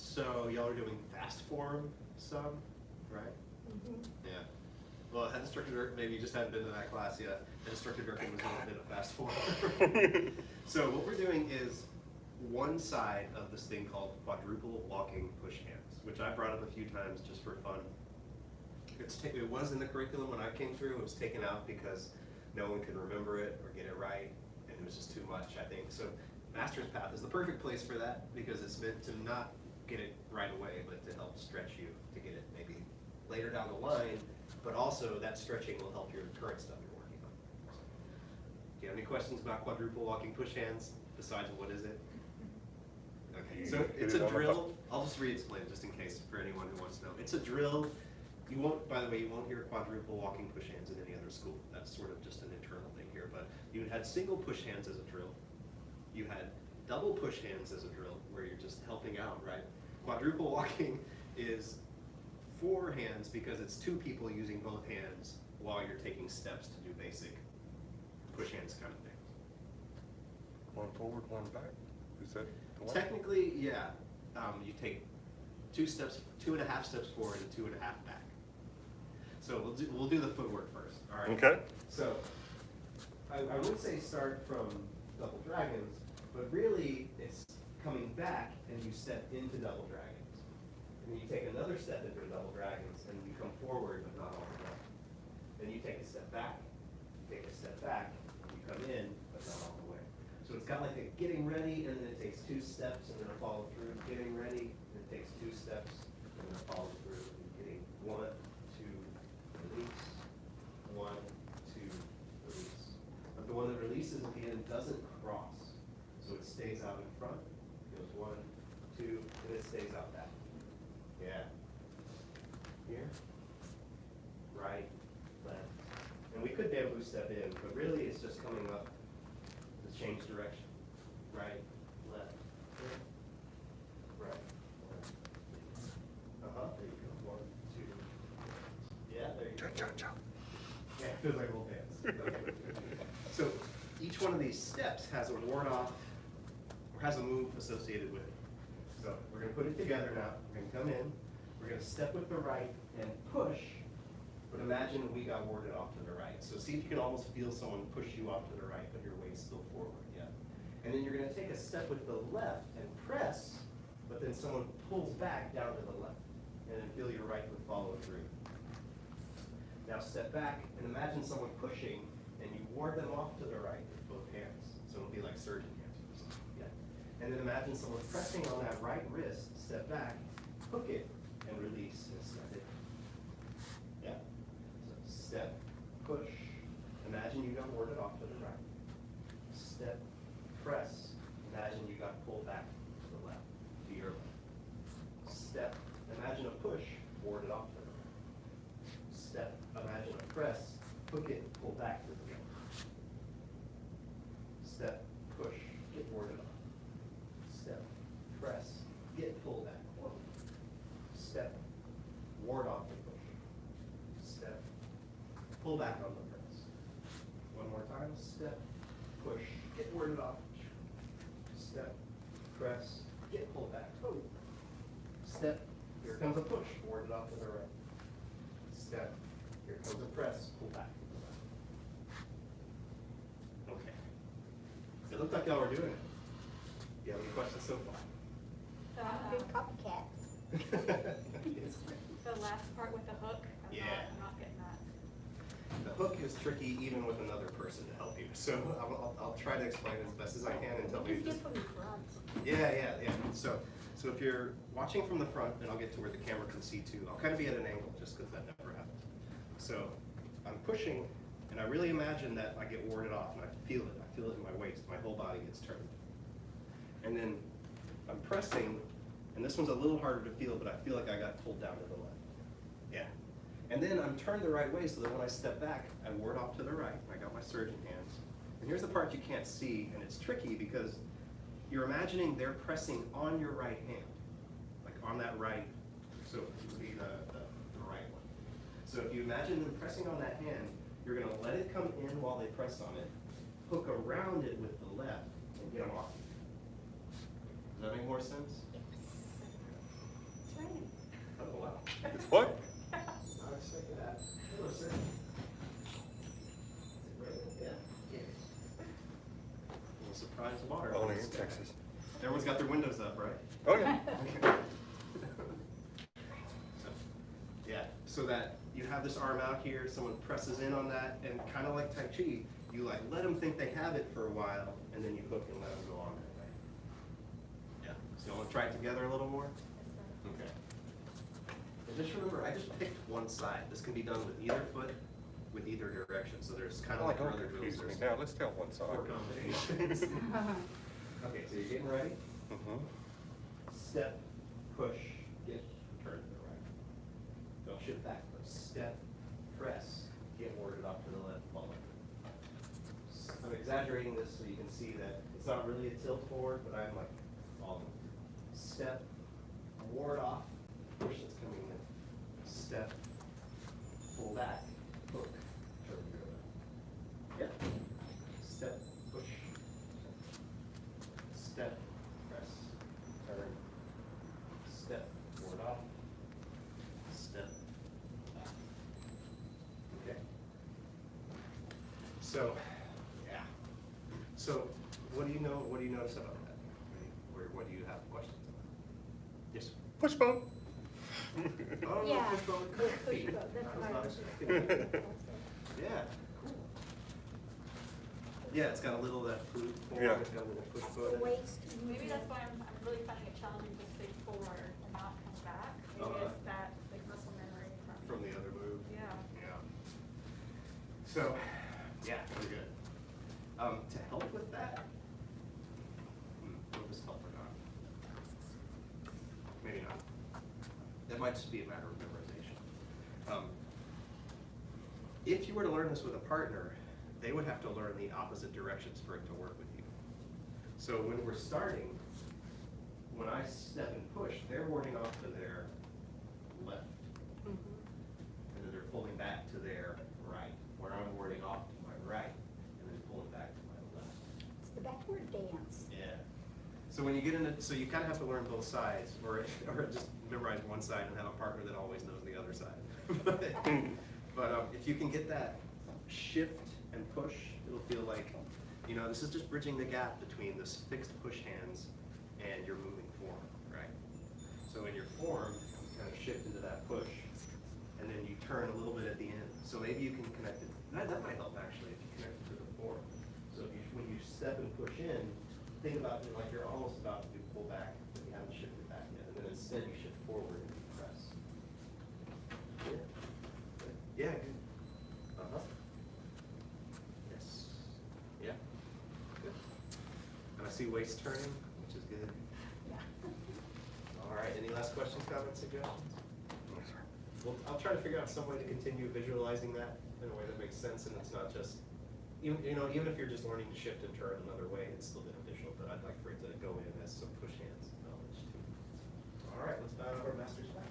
So y'all are doing fast form some, right? Mm-hmm. Yeah. Well, head instructor Dirk, maybe you just haven't been to that class yet. Head instructor Dirk was a little bit of fast form. So what we're doing is one side of this thing called Quadruple Walking Push Hands, which I brought up a few times just for fun. It was in the curriculum when I came through. It was taken out because no one could remember it or get it right, and it was just too much, I think. So Master's Path is the perfect place for that because it's meant to not get it right away, but to help stretch you to get it maybe later down the line, but also that stretching will help your current stuff you're working on. Do you have any questions about Quadruple Walking Push Hands besides what is it? Okay, so it's a drill. I'll just re-explain just in case for anyone who wants to know. It's a drill. You won't, by the way, you won't hear Quadruple Walking Push Hands in any other school. That's sort of just an internal thing here. But you had single push hands as a drill. You had double push hands as a drill, where you're just helping out, right? Quadruple walking is 4 hands because it's 2 people using both hands while you're taking steps to do basic push hands kind of things. One forward, one back. Is that the one? Technically, yeah. You take 2 steps, 2.5 steps forward and 2.5 back. So we'll do the footwork first. All right. Okay. So I would say start from double dragons, but really it's coming back and you step into double dragons. And you take another step into double dragons and you come forward but not all the way. Then you take a step back, you take a step back, you come in but not all the way. So it's got like a getting ready and then it takes 2 steps and then a follow through, getting ready, and it takes 2 steps and then a follow through, and getting 1, 2, release, 1, 2, release. But the one that releases at the end doesn't cross. So it stays out in front. It goes 1, 2, and it stays out back. Yeah. Here. Right, left. And we could bamboo step in, but really it's just coming up to change direction. Right, left, here. Right, left. There you go. 1, 2. Yeah, there you go. Yeah, it feels like a little dance. Okay. So each one of these steps has a ward off or has a move associated with it. So we're going to put it together now. We're going to come in. We're going to step with the right and push. But imagine we got warded off to the right. So see if you can almost feel someone push you off to the right, but your weight's still forward. Yeah. And then you're going to take a step with the left and press, but then someone pulls back down to the left. And then feel your right foot follow through. Now step back and imagine someone pushing and you ward them off to the right with both hands. So it'll be like surgeon hands or something. Yeah. And then imagine someone pressing on that right wrist, step back, hook it, and release and step it. Yeah. So step, push. Imagine you got warded off to the right. Step, press. Imagine you got pulled back to the left, to your left. Step, imagine a push, warded off to the right. Step, imagine a press, hook it, pull back to the left. Step, push, get warded off. Step, press, get pulled back. Step, ward off the push. Step, pull back on the press. One more time. Step, push, get warded off. Step, press, get pulled back. Oh. Step, here comes a push, warded off to the right. Step, here comes a press, pull back to the left. Okay. It looked like y'all were doing it. Do you have any questions so far? Good copycats. The last part with the hook, I'm not getting that. The hook is tricky even with another person to help you. So I'll try to explain it as best as I can and tell you. Just get from the front. Yeah. So if you're watching from the front, and I'll get to where the camera can see too, I'll kind of be at an angle just because that never happens. So I'm pushing, and I really imagine that I get warded off, and I feel it. I feel it in my waist. My whole body gets turned. And then I'm pressing, and this one's a little harder to feel, but I feel like I got pulled down to the left. Yeah. And then I'm turned the right way so that when I step back, I ward off to the right. I got my surgeon hands. And here's the part you can't see, and it's tricky because you're imagining they're pressing on your right hand, like on that right, so it would be the right one. So if you imagine them pressing on that hand, you're going to let it come in while they press on it, hook around it with the left, and get them off. Does that make more sense? Yes. It's what? Not expecting that. Hello, sir. Is it raining? Yeah. Yeah. A little surprise water. Only in Texas. Everyone's got their windows up, right? Oh, yeah. Yeah, so that you have this arm out here, someone presses in on that, and kind of like Tai Chi, you like let them think they have it for a while, and then you hook and let them go on that way. Yeah, so you want to try it together a little more? Okay. And just remember, I just picked one side. This can be done with either foot, with either direction, so there's kind of Oh, like don't other confuse drills. me. There's Now, let's tell one side. 4 combinations. Okay, so you're getting ready. Mm-hmm. Step, push, get, turn to the right. Don't shift back first. Step, press, get warded off to the left, fall over. I'm exaggerating this so you can see that it's not really a tilt forward, but I'm like falling. Step, ward off, push that's coming in. Step, pull back, hook, turn to the left. Yeah. Step, push. Step, press, turn. Step, ward off. Step, back. Okay. So, yeah. So, what do you know? What do you notice about that? Or what do you have questions about? Yes. Push bump. Oh, Yeah. push bone, Push feet. bone, that's I was what I not was expecting that. thinking. Yeah, cool. Yeah, it's got a little of that flute forward, Yeah. it's got a little push The foot. waist. Maybe that's why I'm really finding it challenging to stay forward and not come back. Maybe Uh-huh. it's that like muscle memory From the other move. Yeah. Yeah. So, yeah, pretty good. To help with that, will this help or not? Maybe not. That might just be a matter of memorization. If you were to learn this with a partner, they would have to learn the opposite directions for it to work with you. So when we're starting, when I step and push, they're warding off to their left. And then they're pulling back to their right, where I'm warding off to my right, and then pulling back to my left. It's the backward dance. Yeah. So when you get into, so you kind of have to learn both sides, or just memorize one side and have a partner that always knows the other side. But if you can get that shift and push, it'll feel like, you know, this is just bridging the gap between this fixed push hands and your moving form, right? So in your form, you kind of shift into that push, and then you turn a little bit at the end. So maybe you can connect it. That might help actually if you connect it to the form. So if you, when you step and push in, think about it like you're almost about to pull back, but you haven't shifted back yet. And then instead you shift forward and you press. Yeah. Good. Yeah, good. Uh-huh. Yes. Yeah. Good. And I see waist turning, which is good. All right, any last questions, comments, suggestions? Yes, sir. Well, I'll try to figure out some way to continue visualizing that in a way that makes sense, and it's not just, even if you're just learning to shift and turn another way, it's still beneficial, but I'd like for it to go in as some push hands knowledge too. All right, let's bow to our master's back.